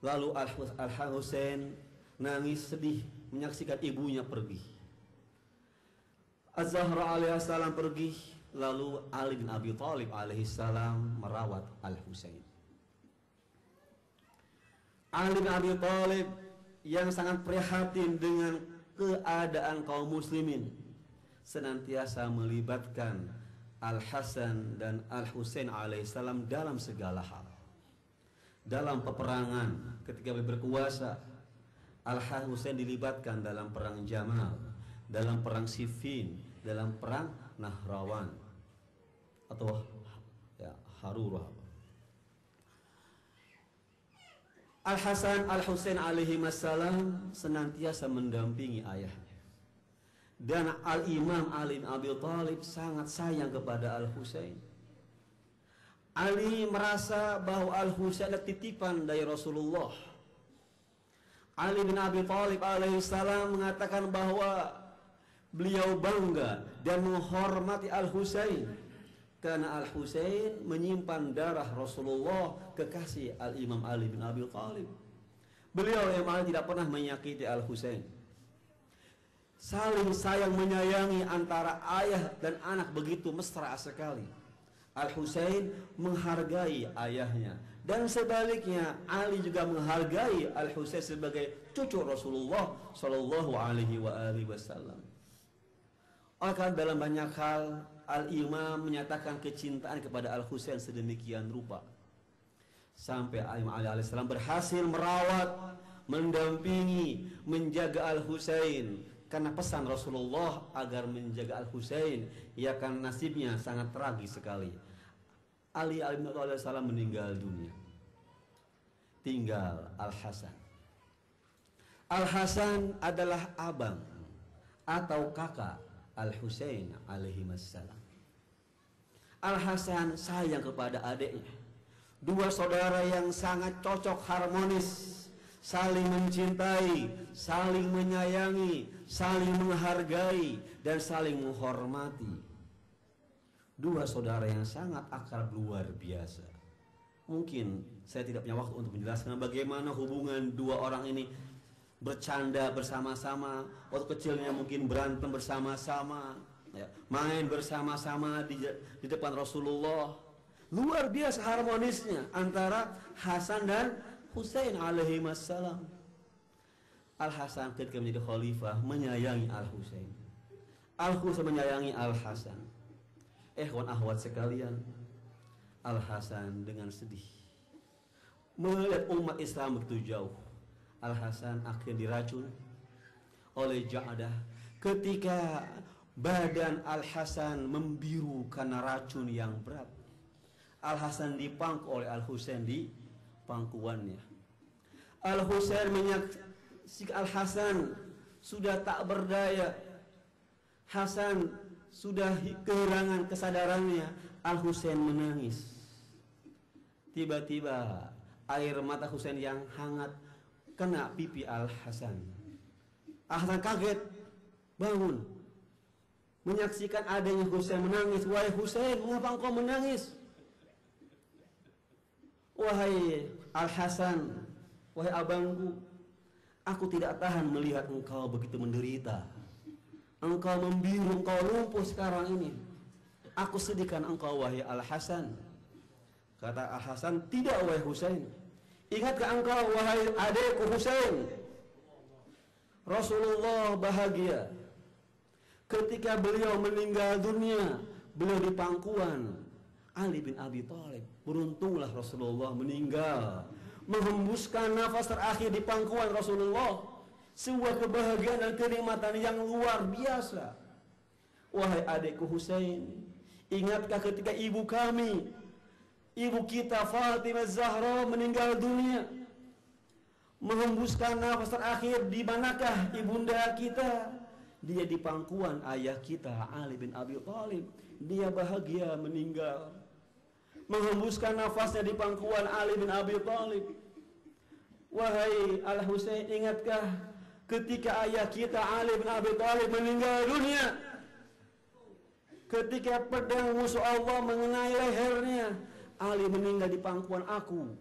Lalu Al-Husain nangis sedih menyaksikan ibunya pergi. Az-Zahra alaihissalam pergi, lalu Ali bin Abi Thalib alaihissalam merawat Al-Husain. Ali bin Abi Thalib yang sangat prihatin dengan keadaan kaum muslimin senantiasa melibatkan Al-Hasan dan Al-Husain alaihissalam dalam segala hal. Dalam peperangan ketika berkuasa, Al-Husain dilibatkan dalam perang Jamal, dalam perang Siffin, dalam perang Nahrawan atau Harurah. Al-Hasan Al-Husain alaihi wassalam senantiasa mendampingi ayahnya. Dan Al-Imam Ali bin Abi Thalib sangat sayang kepada Al-Husain. Ali merasa bahwa Al-Husain adalah titipan dari Rasulullah. Ali bin Abi Thalib alaihissalam mengatakan bahwa beliau bangga dan menghormati Al-Husain karena Al-Husain menyimpan darah Rasulullah, kekasih Al-Imam Ali bin Abi Thalib. Beliau yang tidak pernah menyakiti Al-Husain. Saling sayang menyayangi antara ayah dan anak begitu mesra sekali. Al-Husain menghargai ayahnya dan sebaliknya Ali juga menghargai Al-Husain sebagai cucu Rasulullah Shallallahu Alaihi Wasallam. Akan dalam banyak hal Al-Imam menyatakan kecintaan kepada Al-Husain sedemikian rupa sampai Al-Imam Ali alaihissalam berhasil merawat, mendampingi, menjaga Al-Husain. Karena pesan Rasulullah agar menjaga Al-Husain, ya kan nasibnya sangat tragis sekali. Ali alaihissalam meninggal dunia. Tinggal Al-Hasan. Al-Hasan adalah abang atau kakak Al-Husain alaihi wassalam. Al-Hasan sayang kepada adiknya. Dua saudara yang sangat cocok harmonis, saling mencintai, saling menyayangi, saling menghargai, dan saling menghormati. Dua saudara yang sangat akrab luar biasa. Mungkin saya tidak punya waktu untuk menjelaskan bagaimana hubungan dua orang ini bercanda bersama-sama. Waktu kecilnya mungkin berantem bersama-sama, main bersama-sama di depan Rasulullah. Luar biasa harmonisnya antara Hasan dan Husain alaihi wassalam. Al-Hasan ketika menjadi khalifah menyayangi Al-Husain. Al-Husain menyayangi Al-Hasan. Ikhwan akhwat sekalian, Al-Hasan dengan sedih melihat umat Islam begitu jauh. Al-Hasan akhirnya diracun oleh Ja'dah. Ketika badan Al-Hasan membiru karena racun yang berat, Al-Hasan dipangku oleh Al-Husain di pangkuannya. Al-Husain menyaksikan Al-Hasan sudah tak berdaya. Hasan sudah kehilangan kesadarannya. Al-Husain menangis. Tiba-tiba air mata Husain yang hangat kena pipi Al-Hasan. Al-Hasan kaget, bangun, menyaksikan adanya Husain menangis. Wahai Husain, mengapa engkau menangis? Wahai Al-Hasan, wahai abangku, aku tidak tahan melihat engkau begitu menderita. Engkau membiru, engkau lumpuh sekarang ini. Aku sedihkan engkau wahai Al-Hasan. Kata Al-Hasan, tidak wahai Husain. Ingatkah engkau wahai adikku Husain? Rasulullah bahagia ketika beliau meninggal dunia. Beliau di pangkuan Ali bin Abi Thalib. Beruntunglah Rasulullah meninggal, menghembuskan nafas terakhir di pangkuan Rasulullah. Sebuah kebahagiaan dan kenikmatan yang luar biasa. Wahai adikku Husain, ingatkah ketika ibu kami, ibu kita Fatimah Zahra meninggal dunia, menghembuskan nafas terakhir, di manakah ibunda kita? Dia di pangkuan ayah kita Ali bin Abi Thalib. Dia bahagia meninggal, menghembuskan nafasnya di pangkuan Ali bin Abi Thalib. Wahai Al-Husain, ingatkah ketika ayah kita Ali bin Abi Thalib meninggal dunia, ketika pedang musuh Allah mengenai lehernya, Ali meninggal di pangkuan aku.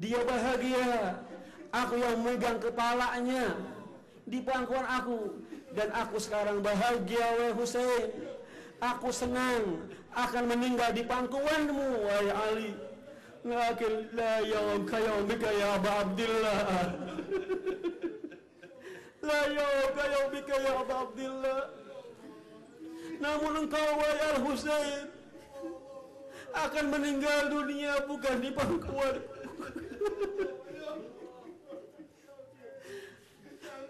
Dia bahagia. Aku yang megang kepalanya di pangkuan aku. Dan aku sekarang bahagia, wahai Husain. Aku senang akan meninggal di pangkuanmu, wahai Ali. Lakin la yawmka yawmika ya Aba Abdillah. La yawmka yawmika ya Aba Abdillah. Namun engkau, wahai Al-Husain, akan meninggal dunia bukan di pangkuanku.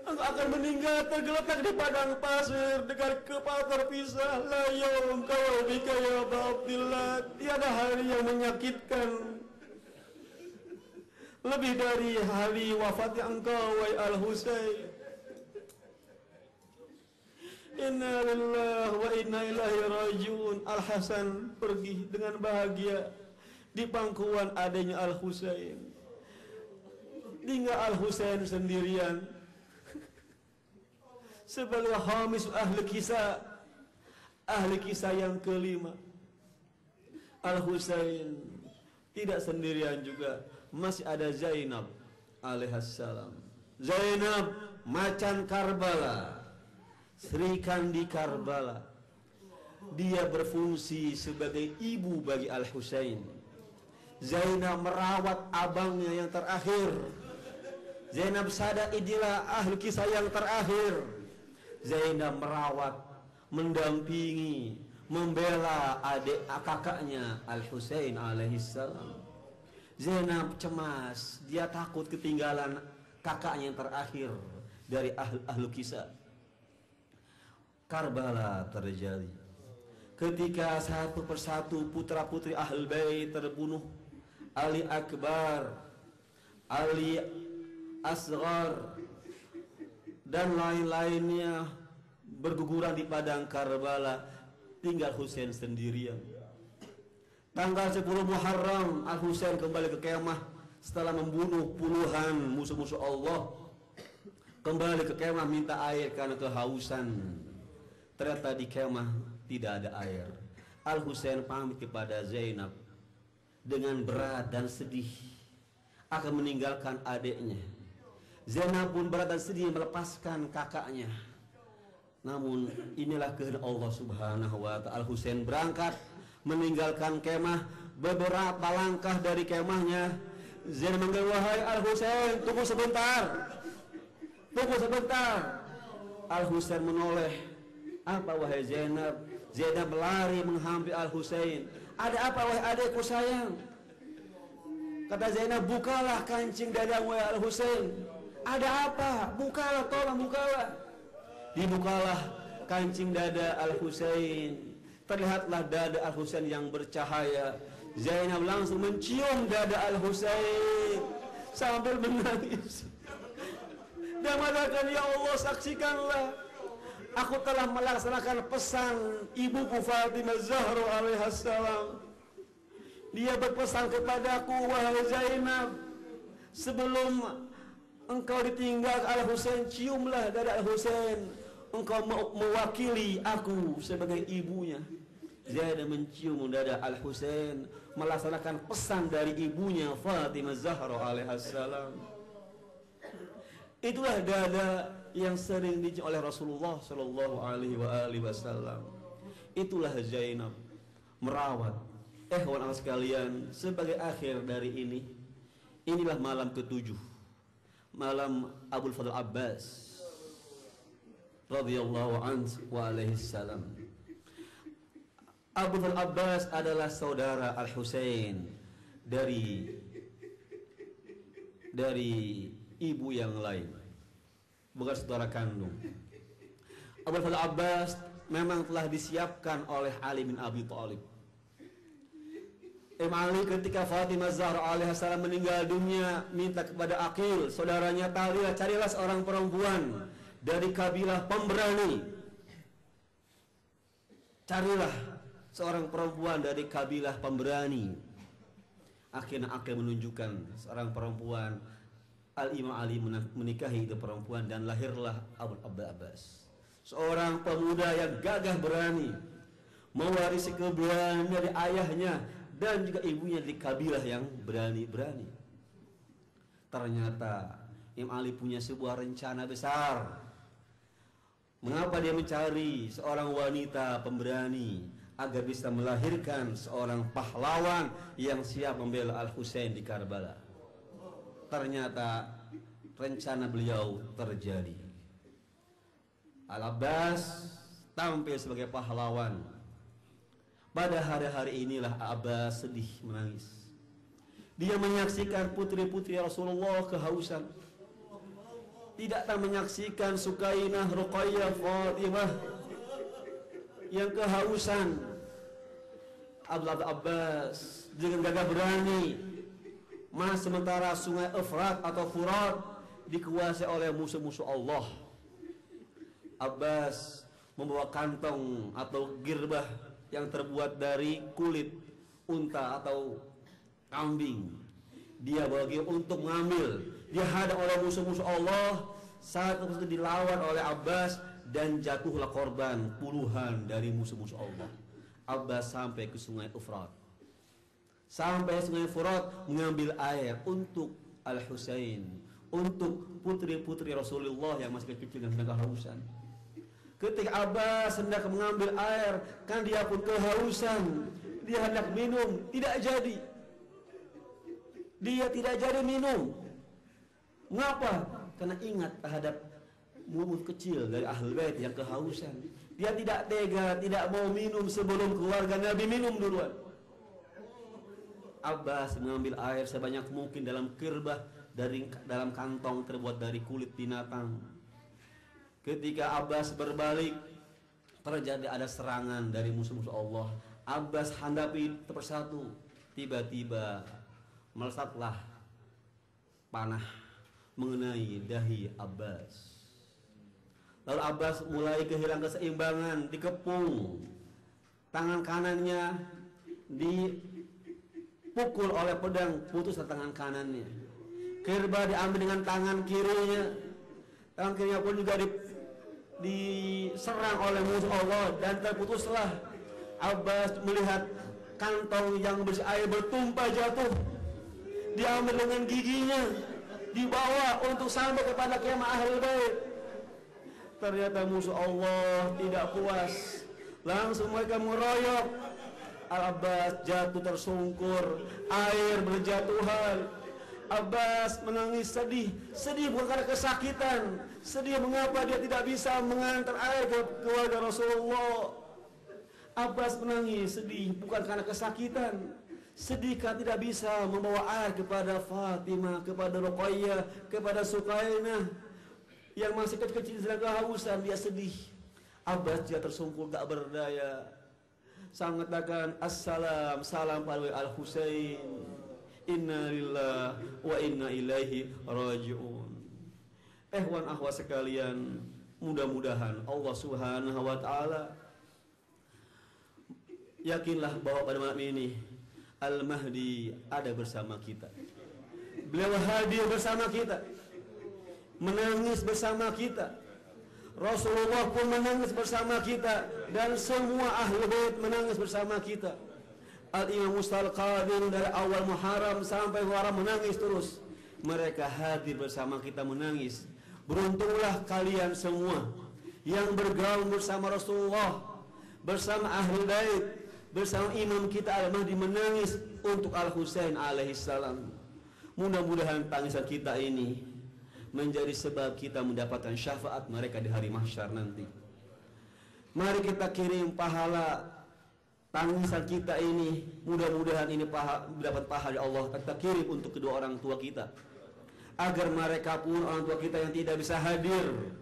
Engkau akan meninggal tergeletak di padang pasir dengan kepala terpisah. La yawmka yawmika ya Aba Abdillah. Tiada hari yang menyakitkan lebih dari hari wafatnya engkau, wahai Al-Husain. Inna lillahi wa inna ilaihi rajiun. Al-Hasan pergi dengan bahagia di pangkuan adanya Al-Husain. Tinggal Al-Husain sendirian sebagai hamis ahli kisah yang kelima. Al-Husain tidak sendirian juga, masih ada Zainab alaihissalam. Zainab macan Karbala, Sri Kandi Karbala. Dia berfungsi sebagai ibu bagi Al-Husain. Zainab merawat abangnya yang terakhir. Zainab sadar inilah ahli kisah yang terakhir. Zainab merawat, mendampingi, membela adik kakaknya Al-Husain alaihissalam. Zainab cemas, dia takut ketinggalan kakaknya yang terakhir dari ahlu kisah. Karbala terjadi ketika satu persatu putra-putri Ahlul Bait terbunuh. Ali Akbar, Ali Asghar, dan lain-lainnya berguguran di padang Karbala. Tinggal Husain sendirian. Tanggal 10 Muharram, Al-Husain kembali ke kemah setelah membunuh puluhan musuh-musuh Allah. Kembali ke kemah minta air karena kehausan. Ternyata di kemah tidak ada air. Al-Husain pamit kepada Zainab dengan berat dan sedih akan meninggalkan adiknya. Zainab pun berat dan sedih melepaskan kakaknya. Namun inilah kehendak Allah Subhanahu wa ta'ala. Al-Husain berangkat meninggalkan kemah. Beberapa langkah dari kemahnya, Zainab manggil, wahai Al-Husain, tunggu sebentar. Tunggu sebentar. Al-Husain menoleh. Apa wahai Zainab? Zainab lari menghampiri Al-Husain. Ada apa wahai adikku sayang? Kata Zainab, bukalah kancing dadamu wahai Al-Husain. Ada apa? Bukalah, tolong bukalah. Dibukalah kancing dada Al-Husain. Terlihatlah dada Al-Husain yang bercahaya. Zainab langsung mencium dada Al-Husain sambil menangis dan mengatakan, ya Allah, saksikanlah, aku telah melaksanakan pesan ibuku Fatimah Zahra alaihissalam. Dia berpesan kepadaku, wahai Zainab, sebelum engkau ditinggal Al-Husain, ciumlah dada Al-Husain. Engkau mewakili aku sebagai ibunya. Zainab mencium dada Al-Husain, melaksanakan pesan dari ibunya Fatimah Zahra alaihissalam. Itulah dada yang sering dicium oleh Rasulullah sallallahu alaihi wasallam. Itulah Zainab merawat. Ikhwan sekalian, sebagai akhir dari ini, inilah malam ke-7, malam Abul Fadl Abbas radhiyallahu anhu wa alaihi salam. Abu Fadl Abbas adalah saudara Al-Husain dari ibu yang lain, bukan saudara kandung. Abu Fadl Abbas memang telah disiapkan oleh Ali bin Abi Thalib. Imam Ali ketika Fatimah Zahra alaihissalam meninggal dunia, minta kepada Aqil, saudaranya, carilah seorang perempuan dari kabilah pemberani. Carilah seorang perempuan dari kabilah pemberani. Akhirnya Aqil menunjukkan seorang perempuan. Al-Imam Ali menikahi itu perempuan dan lahirlah Abu Abbas, seorang pemuda yang gagah berani, mewarisi keberanian dari ayahnya dan juga ibunya di kabilah yang berani-berani. Ternyata Imam Ali punya sebuah rencana besar. Mengapa dia mencari seorang wanita pemberani agar bisa melahirkan seorang pahlawan yang siap membela Al-Husain di Karbala? Ternyata rencana beliau terjadi. Al-Abbas tampil sebagai pahlawan. Pada hari-hari inilah Abbas sedih menangis. Dia menyaksikan putri-putri Rasulullah kehausan. Tidak tak menyaksikan Sukainah, Ruqayyah, Fatimah yang kehausan. Abbas dengan gagah berani, sementara sungai Efrat atau Furat dikuasai oleh musuh-musuh Allah. Abbas membawa kantong atau girbah yang terbuat dari kulit unta atau kambing. Dia bagi untuk mengambil. Dia hadap oleh musuh-musuh Allah. Saat itu dilawan oleh Abbas dan jatuhlah korban puluhan dari musuh-musuh Allah. Abbas sampai ke sungai Efrat. Sampai sungai Furat mengambil air untuk Al-Husain, untuk putri-putri Rasulullah yang masih kecil dan sedang kehausan. Ketika Abbas hendak mengambil air, kan dia pun kehausan. Dia hendak minum, tidak jadi. Dia tidak jadi minum. Mengapa? Karena ingat terhadap murid kecil dari Ahlul Bait yang kehausan. Dia tidak tega, tidak mau minum sebelum keluarga Nabi minum duluan. Abbas mengambil air sebanyak mungkin dalam kirbah, dalam kantong terbuat dari kulit binatang. Ketika Abbas berbalik, terjadi ada serangan dari musuh-musuh Allah. Abbas hadapi persatu. Tiba-tiba melesatlah panah mengenai dahi Abbas. Lalu Abbas mulai kehilangan keseimbangan, dikepung. Tangan kanannya dipukul oleh pedang, putus tangan kanannya. Kirbah diambil dengan tangan kirinya. Tangan kirinya pun juga diserang oleh musuh Allah dan terputuslah. Abbas melihat kantong yang berisi air bertumpah jatuh. Diambil dengan giginya, dibawa untuk sampai kepada kemah Ahlul Bait. Ternyata musuh Allah tidak puas, langsung mereka mengeroyok. Al-Abbas jatuh tersungkur, air berjatuhan. Abbas menangis sedih. Sedih bukan karena kesakitan, sedih mengapa dia tidak bisa mengantar air ke keluarga Rasulullah. Abbas menangis sedih bukan karena kesakitan, sedih karena tidak bisa membawa air kepada Fatimah, kepada Ruqayyah, kepada Sukainah yang masih kecil-kecil sedang kehausan. Dia sedih. Abbas dia tersungkur tak berdaya. Sang mengatakan, assalam, salam pada Al-Husain, inna lillah wa inna ilaihi raji'un. Ehwan akhwat sekalian, mudah-mudahan Allah Subhanahu wa taala, yakinlah bahwa pada malam ini Al-Mahdi ada bersama kita. Beliau hadir bersama kita, menangis bersama kita. Rasulullah pun menangis bersama kita, dan semua Ahlul Bait menangis bersama kita. Al-Imam Mustal Qadim dari awal Muharram sampai Muharram menangis terus. Mereka hadir bersama kita menangis. Beruntunglah kalian semua yang bergaul bersama Rasulullah, bersama Ahlul Bait, bersama imam kita Al-Mahdi menangis untuk Al-Husain alaihissalam. Mudah-mudahan tangisan kita ini menjadi sebab kita mendapatkan syafaat mereka di hari mahsyar nanti. Mari kita kirim pahala tangisan kita ini, mudah-mudahan ini dapat pahala dari Allah. Kita kirim untuk kedua orang tua kita, agar mereka pun, orang tua kita yang tidak bisa hadir,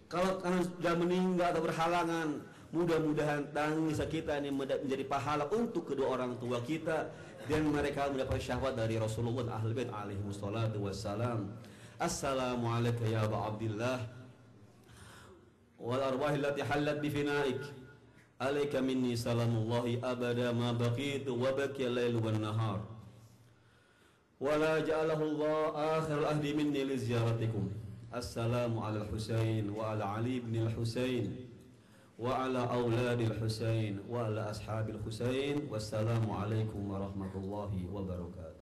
kalau karena sudah meninggal atau berhalangan, mudah-mudahan tangisan kita ini menjadi pahala untuk kedua orang tua kita, dan mereka mendapat syafaat dari Rasulullah dan Ahlul Bait alaihi wassalatu wassalam. Assalamualaikum ya Aba Abdillah wal arwahil lati hallat bi finaik. Alaika minni salamullahi abada ma baqitu wa baqiya al-lail wan nahar. Wa la ja'alahu Allah akhir ahdi minni li ziyaratikum. Assalamu ala al-Husain wa ala Ali ibn al-Husain wa ala auladi al-Husain wa ala ashabil Husain. Wassalamu alaikum warahmatullahi wabarakatuh.